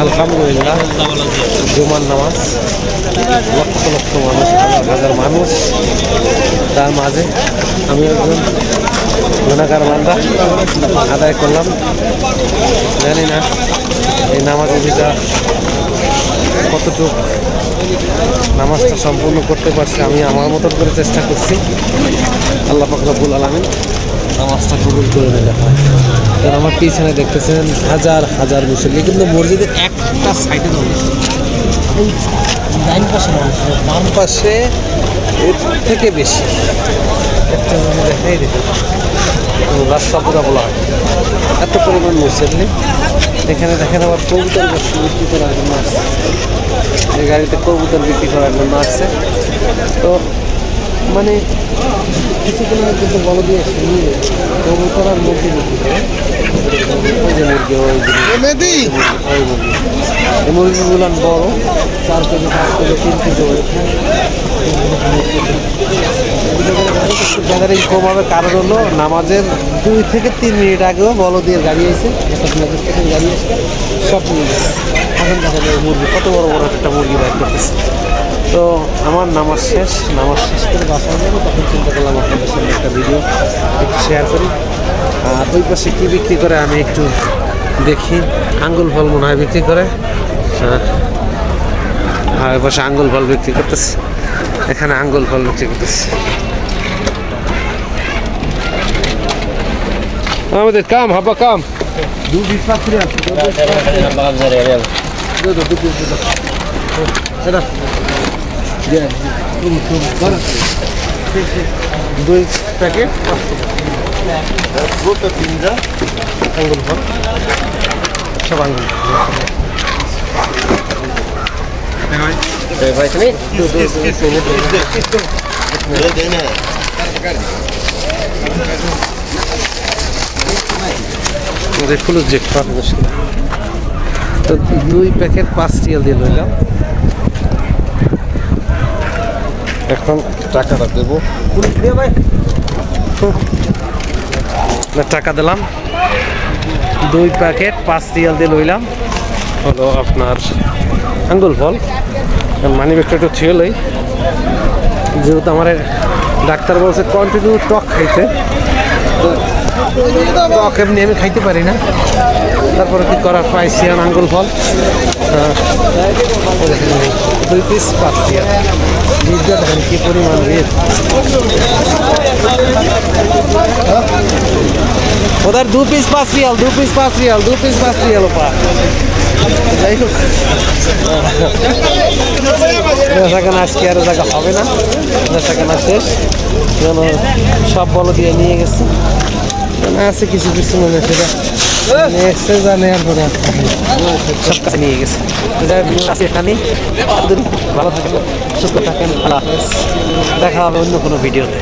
আলহামদুলিল্লাহ জুমার নামাজ লক্ষ লক্ষ মানুষ, হাজার হাজার মানুষ, তার মাঝে আমি একজন গুনাহগার বান্দা আদায় করলাম। জানি না এই নামাজের ভিতর কতটুকু নামাজটা সম্পূর্ণ করতে পারছি। আমি আমার মতন করে চেষ্টা করছি। আল্লাহ পাক রব্বুল আলামিন নামাজটা কবুল করে নিলে হয়। কারণ আমার পিছনে দেখতেছেন হাজার হাজার মুসল্লি, কিন্তু মসজিদের একটা সাইডে বাম পাশে এর থেকে বেশি একটা দেখাই দেখুন রাস্তা পুরা বলা হয়, এত পরিমাণ মুসল্লি। এখানে দেখেন আবার কবুতর বিক্রি করার জন্য আসছে, এই গাড়িতে কবুতর বিক্রি করার জন্য আসছে। তো মানে কিছুদিনের কিন্তু বলো দিয়ে কবুতর আর মুরগি বিক্রি করে, ওই যে মুরগি এই মুরগিগুলো বড় 4 কেজি 5 কেজি 3 কেজি গ্যাদারিং কম হবে। কারণ হলো নামাজের 2 থেকে 3 মিনিট আগেও বলদের গাড়ি এসে গাড়ি এসে সব নিয়ে গেছে। এখন দেখা যায় মুরগি কত বড় বড় একটা মুরগি বাইর করতেছে। তো আমার নামাজ শেষ করে বাসায় যাবো, তখন চিন্তা করলাম আপনাদের সঙ্গে একটা ভিডিও একটু শেয়ার করি। আর ওই পাশে কী বিক্রি করে আমি একটু দেখি। আঙ্গুল ফল মনে হয় বিক্রি করে, আর ওই পাশে আঙ্গুল ফল বিক্রি করতেছে, এখানে আঙ্গুল ফল বিক্রি করতেছে। আমাদের কাম হাবা কাম দুই প্যাকেট আঙ্গুল ফল, সব আঙ্গুল ভাই তুমি ফুল যে তো 2 প্যাকেট 5 রিয়াল দিয়ে লইলাম। এখন টাকাটা দেবো, টাকা দিলাম। 2 প্যাকেট 5 রিয়াল দিয়ে লইলাম হলো আপনার আঙ্গুল ফল। মানি ব্যাগটা একটু ছিলই, যেহেতু আমার ডাক্তার বলছে কন্টিনিউ টক খাইতে, টক এমনি আমি খাইতে পারি না। তারপরে কি করার, পাইছি আঙ্গুল ফল 2 পিস 5 রিয়াল। বীজটা দেখেন কি পরিমাণ রেট। ওদের 2 piece 5 riyal, 2 piece 5 riyal, 2 piece 5 riyal ওপা। যাই হোক বেচাকেনা আজকে আর জায়গা হবে না, বেচাকেনা শেষ। যেন সব বলো দিয়ে নিয়ে গেছে, আছে কিছু কিছু মনে সেটা নেওয়ার পরে সব কাছে নিয়ে গেছে। এখানে ভালো থাকেন, সুস্থ থাকেন, দেখা হবে অন্য কোনো ভিডিওতে।